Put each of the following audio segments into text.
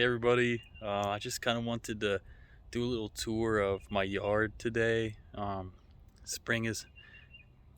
Hey everybody, I just kind of wanted to do a little tour of my yard today. Spring is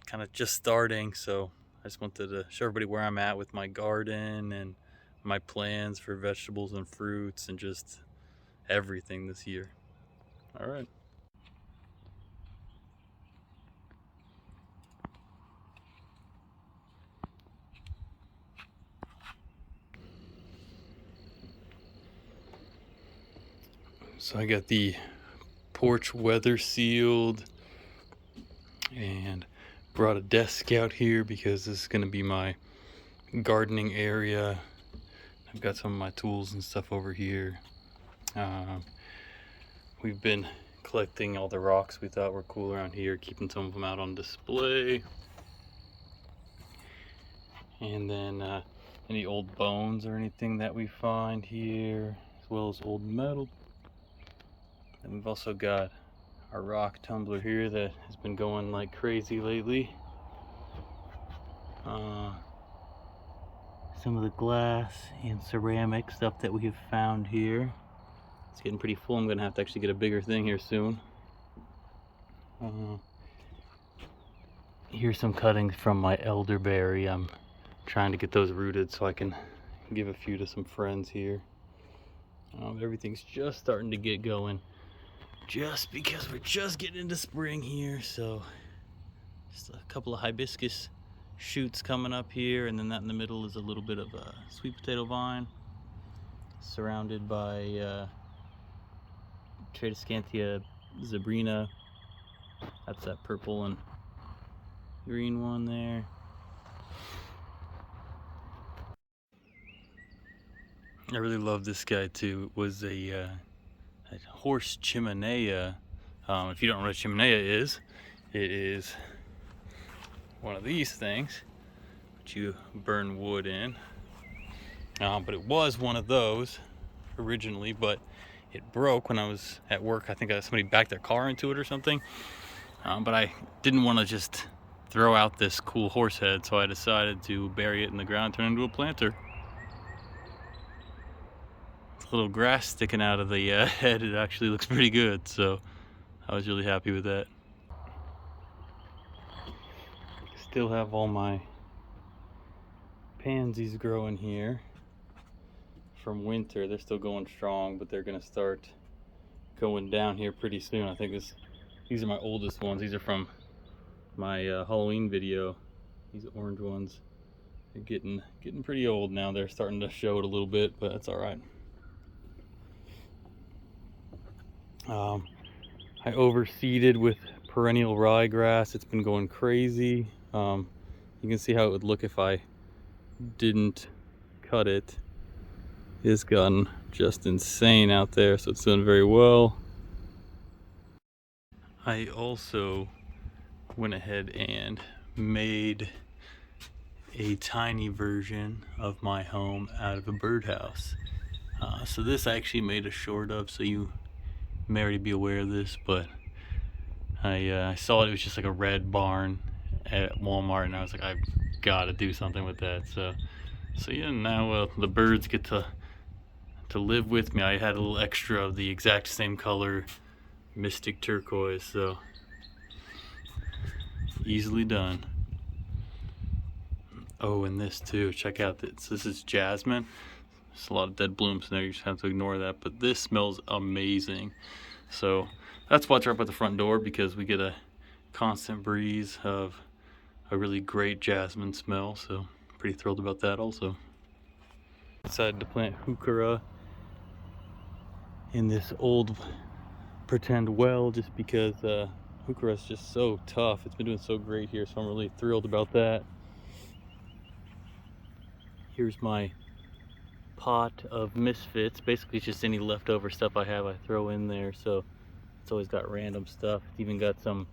kind of just starting, so I just wanted to show everybody where I'm at with my garden and my plans for vegetables and fruits and just everything this year. All right. So I got the porch weather sealed and brought a desk out here because this is going to be my gardening area. I've got some of my tools and stuff over here. We've been collecting all the rocks we thought were cool around here, keeping some of them out on display. And then any old bones or anything that we find here, as well as old metal. And we've also got our rock tumbler here that has been going like crazy lately. Some of the glass and ceramic stuff that we have found here. It's getting pretty full. I'm gonna have to actually get a bigger thing here soon. Here's some cuttings from my elderberry. I'm trying to get those rooted so I can give a few to some friends here. Everything's just starting to get going, just because we're just getting into spring here. So just a couple of hibiscus shoots coming up here, and then that in the middle is a little bit of a sweet potato vine surrounded by Tradescantia zebrina. That's that purple and green one there. I really love this guy too. It was a horse chimenea. If you don't know what a chimenea is, it is one of these things that you burn wood in. But it was one of those originally, but it broke when I was at work. I think somebody backed their car into it or something. But I didn't want to just throw out this cool horse head, so I decided to bury it in the ground, turn it into a planter. Little grass sticking out of the head. It actually looks pretty good, so I was really happy with that. Still have all my pansies growing here from winter. They're still going strong, but they're gonna start going down here pretty soon. I think these are my oldest ones. These are from my Halloween video. These orange ones, they're getting pretty old now. They're starting to show it a little bit, but that's all right. I overseeded with perennial ryegrass. It's been going crazy. You can see how it would look if I didn't cut it. It's gotten just insane out there, so it's doing very well. I also went ahead and made a tiny version of my home out of a birdhouse. So this I actually made a short of, so you may already be aware of this, but I saw it was just like a red barn at Walmart, and I was like, I've got to do something with that. So yeah, now the birds get to live with me. I had a little extra of the exact same color, mystic turquoise, so easily done. Oh, and this too, check out this. This is jasmine. There's a lot of dead blooms in there, you just have to ignore that, but this smells amazing. So that's what's right at the front door, because we get a constant breeze of a really great jasmine smell, so pretty thrilled about that also. Decided to plant heuchera in this old pretend well, just because heuchera is just so tough. It's been doing so great here, so I'm really thrilled about that. Here's my pot of misfits. Basically, it's just any leftover stuff I have, I throw in there. So it's always got random stuff. It's even got some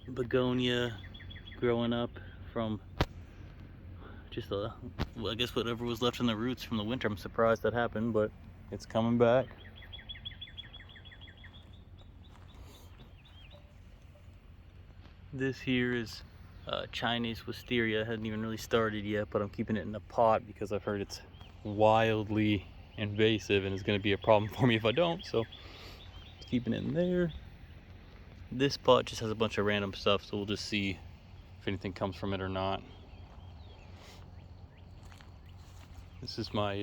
begonia growing up from just well, I guess whatever was left in the roots from the winter. I'm surprised that happened, but it's coming back. This here is Chinese wisteria. Hadn't even really started yet, but I'm keeping it in a pot because I've heard it's wildly invasive and is going to be a problem for me if I don't. So keeping it in there. This pot just has a bunch of random stuff, so we'll just see if anything comes from it or not. This is my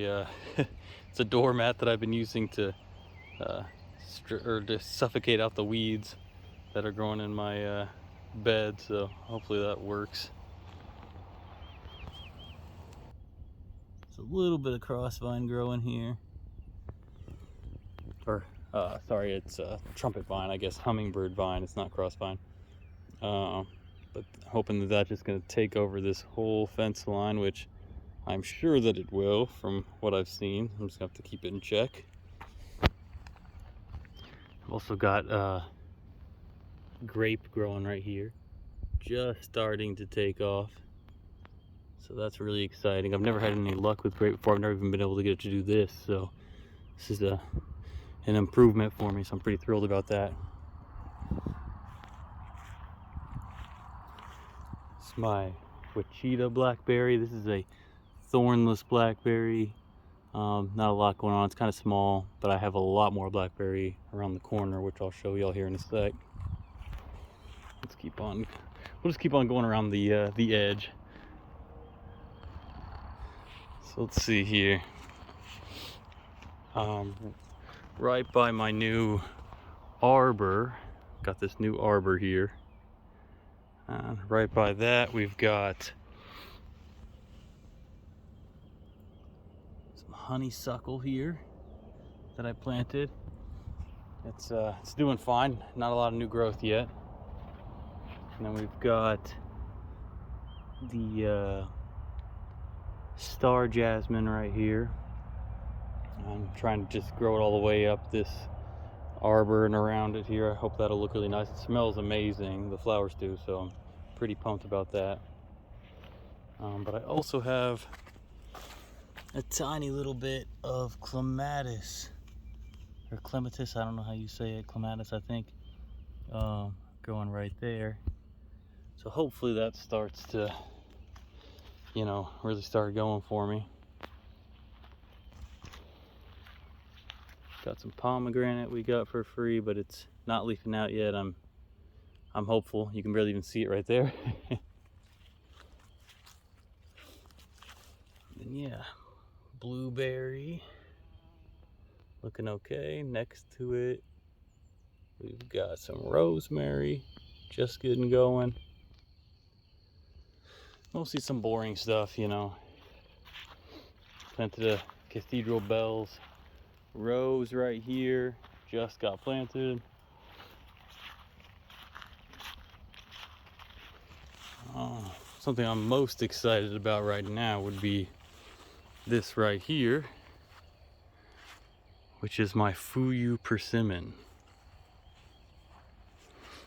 it's a doormat that I've been using to suffocate out the weeds that are growing in my bed, so hopefully that works. There's a little bit of crossvine growing here, or sorry, it's trumpet vine, I guess, hummingbird vine. It's not crossvine, but hoping that that's just going to take over this whole fence line, which I'm sure that it will from what I've seen. I'm just going to have to keep it in check. I've also got grape growing right here, just starting to take off, so that's really exciting. I've never had any luck with grape before. I've never even been able to get it to do this, so this is an improvement for me, so I'm pretty thrilled about that. It's my Wichita blackberry. This is a thornless blackberry. Not a lot going on. It's kind of small, but I have a lot more blackberry around the corner, which I'll show y'all here in a sec. Let's keep on. We'll just keep on going around the edge. So let's see here. Right by my new arbor, got this new arbor here. Right by that, we've got some honeysuckle here that I planted. It's doing fine. Not a lot of new growth yet. And then we've got the star jasmine right here. I'm trying to just grow it all the way up this arbor and around it here. I hope that'll look really nice. It smells amazing, the flowers do, so I'm pretty pumped about that. But I also have a tiny little bit of clematis, or clematis, I don't know how you say it, clematis I think, growing right there. So hopefully that starts to, you know, really start going for me. Got some pomegranate we got for free, but it's not leafing out yet. I'm hopeful. You can barely even see it right there. And yeah, blueberry looking okay. Next to it, we've got some rosemary just getting going. Mostly some boring stuff, you know. Planted a cathedral bells rose right here, just got planted. Something I'm most excited about right now would be this right here, which is my Fuyu persimmon.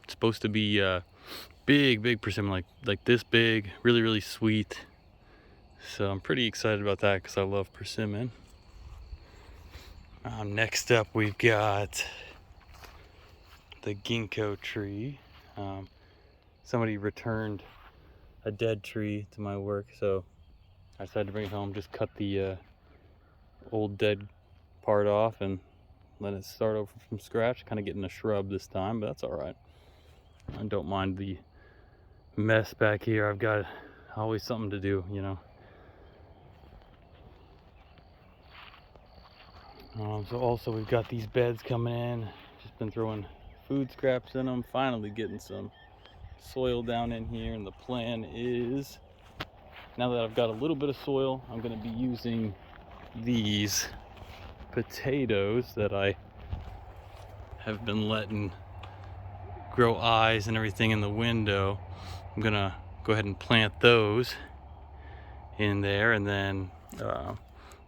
It's supposed to be big persimmon, like this big, really sweet. So I'm pretty excited about that because I love persimmon. Next up, we've got the ginkgo tree. Somebody returned a dead tree to my work, so I decided to bring it home, just cut the old dead part off and let it start over from scratch. Kind of getting a shrub this time, but that's all right. I don't mind the mess back here. I've got always something to do, you know. So also we've got these beds coming in. Just been throwing food scraps in them. Finally getting some soil down in here, and the plan is, now that I've got a little bit of soil, I'm going to be using these potatoes that I have been letting grow eyes and everything in the window. I'm going to go ahead and plant those in there, and then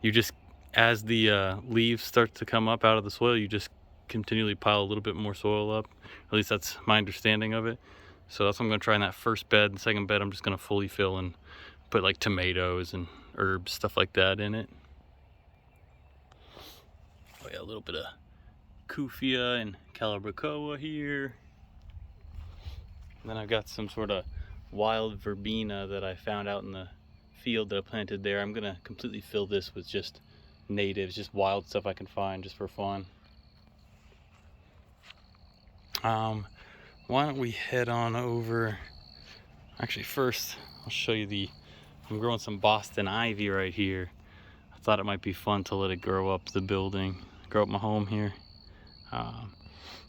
you just, as the leaves start to come up out of the soil, you just continually pile a little bit more soil up. At least that's my understanding of it. So that's what I'm going to try in that first bed. The second bed, I'm just going to fully fill and put like tomatoes and herbs, stuff like that in it. Oh yeah, a little bit of Kufia and Calabricoa here. And then I've got some sort of wild verbena that I found out in the field that I planted there. I'm going to completely fill this with just natives, just wild stuff I can find just for fun. Why don't we head on over? Actually, first I'll show you I'm growing some Boston ivy right here. I thought it might be fun to let it grow up the building, grow up my home here.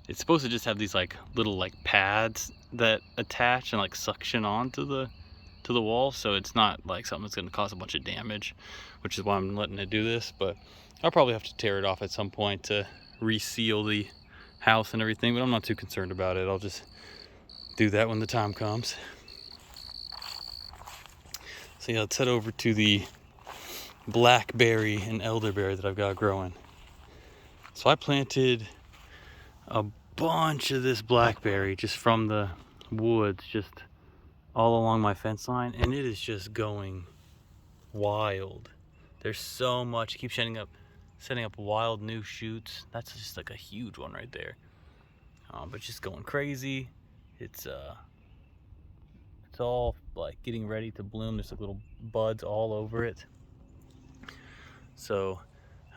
It's supposed to just have these like little like pads that attach and like suction onto the wall, so it's not like something that's going to cause a bunch of damage, which is why I'm letting it do this. But I'll probably have to tear it off at some point to reseal the house and everything, but I'm not too concerned about it. I'll just do that when the time comes. So yeah, let's head over to the blackberry and elderberry that I've got growing. So I planted a bunch of this blackberry just from the woods, just all along my fence line, and it is just going wild. There's so much. It keeps setting up wild new shoots. That's just like a huge one right there. But just going crazy. It's all like getting ready to bloom. There's like little buds all over it. So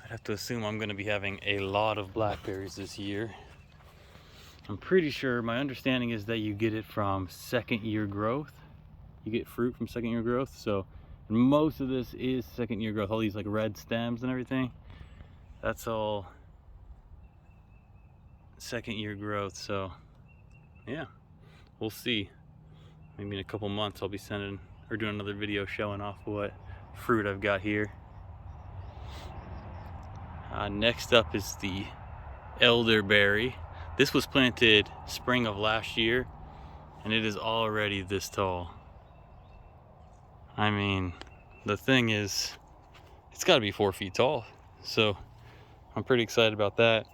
I'd have to assume I'm going to be having a lot of blackberries this year. I'm pretty sure, my understanding is that you get it from second year growth. You get fruit from second year growth. So most of this is second year growth. All these like red stems and everything, that's all second year growth. So yeah, we'll see. Maybe in a couple months I'll be doing another video showing off what fruit I've got here. Next up is the elderberry. This was planted spring of last year, and it is already this tall. I mean, the thing is, it's got to be 4 feet tall. So I'm pretty excited about that.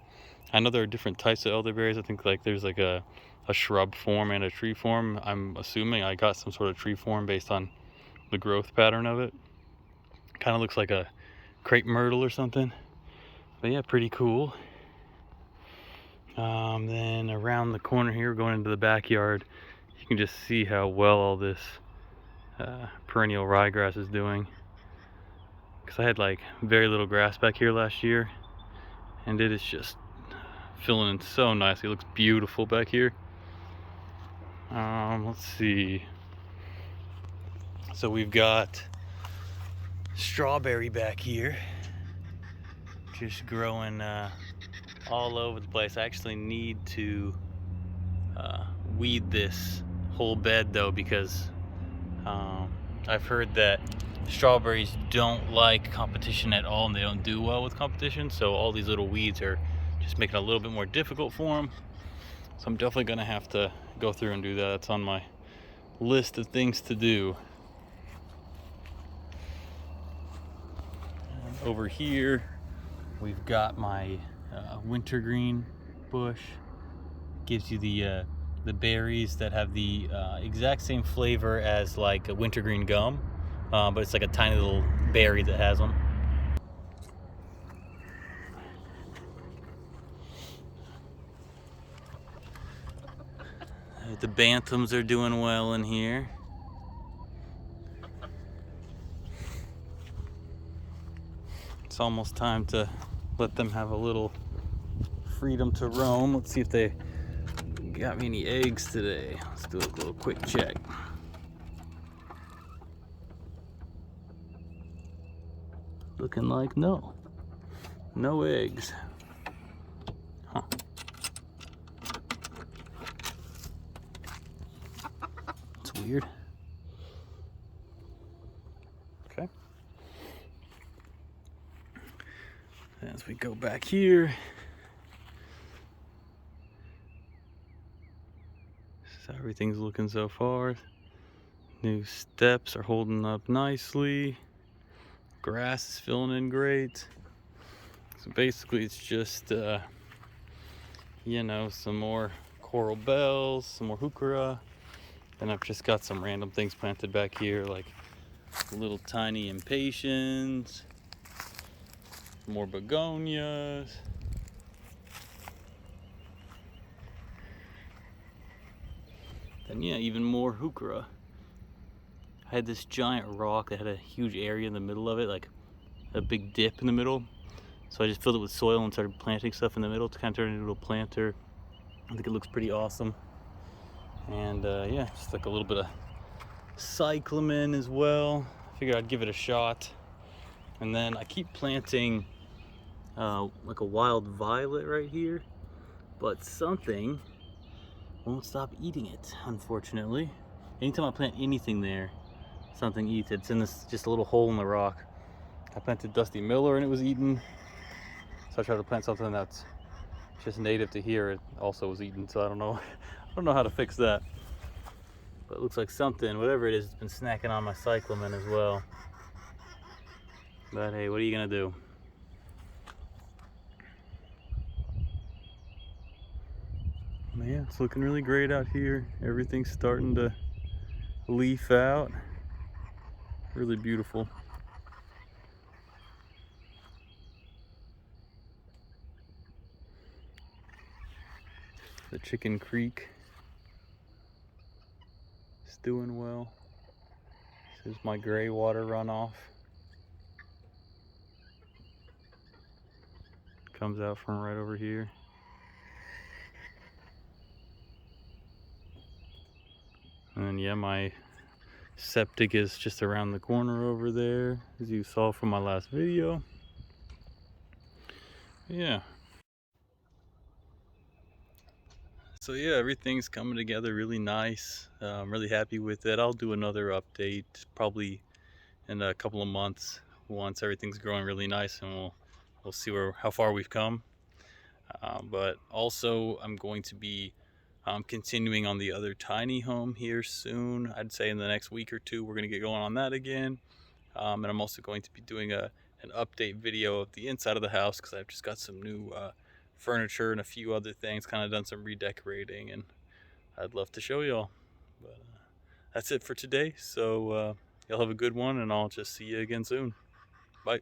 I know there are different types of elderberries. I think like there's like a shrub form and a tree form. I'm assuming I got some sort of tree form based on the growth pattern of it. Kind of looks like a crepe myrtle or something. But yeah, pretty cool. Then around the corner here, going into the backyard, you can just see how well all this perennial ryegrass is doing. Because I had like very little grass back here last year, and it is just filling in so nicely. It looks beautiful back here. Let's see. So we've got strawberry back here, just growing all over the place. I actually need to weed this whole bed though, because I've heard that strawberries don't like competition at all, and they don't do well with competition. So all these little weeds are just making it a little bit more difficult for them. So I'm definitely gonna have to go through and do that. That's on my list of things to do. And over here, we've got my wintergreen bush. Gives you the berries that have the exact same flavor as like a wintergreen gum, but it's like a tiny little berry that has them. The bantams are doing well in here. It's almost time to let them have a little freedom to roam. Let's see if they got me any eggs today. Let's do a little quick check. Looking like no eggs. Huh. That's weird. Okay. As we go back here, this is how everything's looking so far. New steps are holding up nicely. Grass is filling in great. So basically it's just you know, some more coral bells, some more heuchera, and I've just got some random things planted back here, like little tiny impatiens, more begonias, and yeah, even more heuchera. I had this giant rock that had a huge area in the middle of it, like a big dip in the middle. So I just filled it with soil and started planting stuff in the middle to kind of turn it into a planter. I think it looks pretty awesome. And yeah, just like a little bit of cyclamen as well. Figured I'd give it a shot. And then I keep planting like a wild violet right here, but something won't stop eating it, unfortunately. Anytime I plant anything there, something eats it. It's in this just a little hole in the rock. I planted Dusty Miller and it was eaten. So I tried to plant something that's just native to here. It also was eaten, so I don't know. I don't know how to fix that. But it looks like something, whatever it is, it's been snacking on my cyclamen as well. But hey, what are you gonna do? Man, it's looking really great out here. Everything's starting to leaf out. Really beautiful. The Chicken Creek is doing well. This is my gray water runoff. Comes out from right over here. And yeah, my septic is just around the corner over there, as you saw from my last video. Yeah. So yeah, everything's coming together really nice. I'm really happy with it. I'll do another update probably in a couple of months once everything's growing really nice, and we'll see how far we've come. But also I'm going to be continuing on the other tiny home here soon. I'd say in the next week or two we're going to get going on that again. And I'm also going to be doing an update video of the inside of the house, because I've just got some new furniture and a few other things, kind of done some redecorating, and I'd love to show y'all. But that's it for today. So y'all have a good one, and I'll just see you again soon. Bye.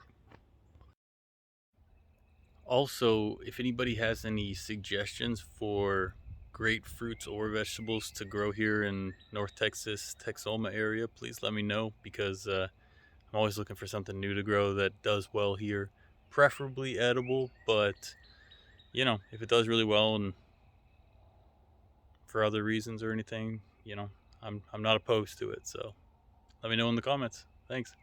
Also, if anybody has any suggestions for great fruits or vegetables to grow here in North Texas, Texoma area, please let me know, because I'm always looking for something new to grow that does well here. Preferably edible, but you know, if it does really well and for other reasons or anything, you know, I'm not opposed to it. So let me know in the comments. Thanks.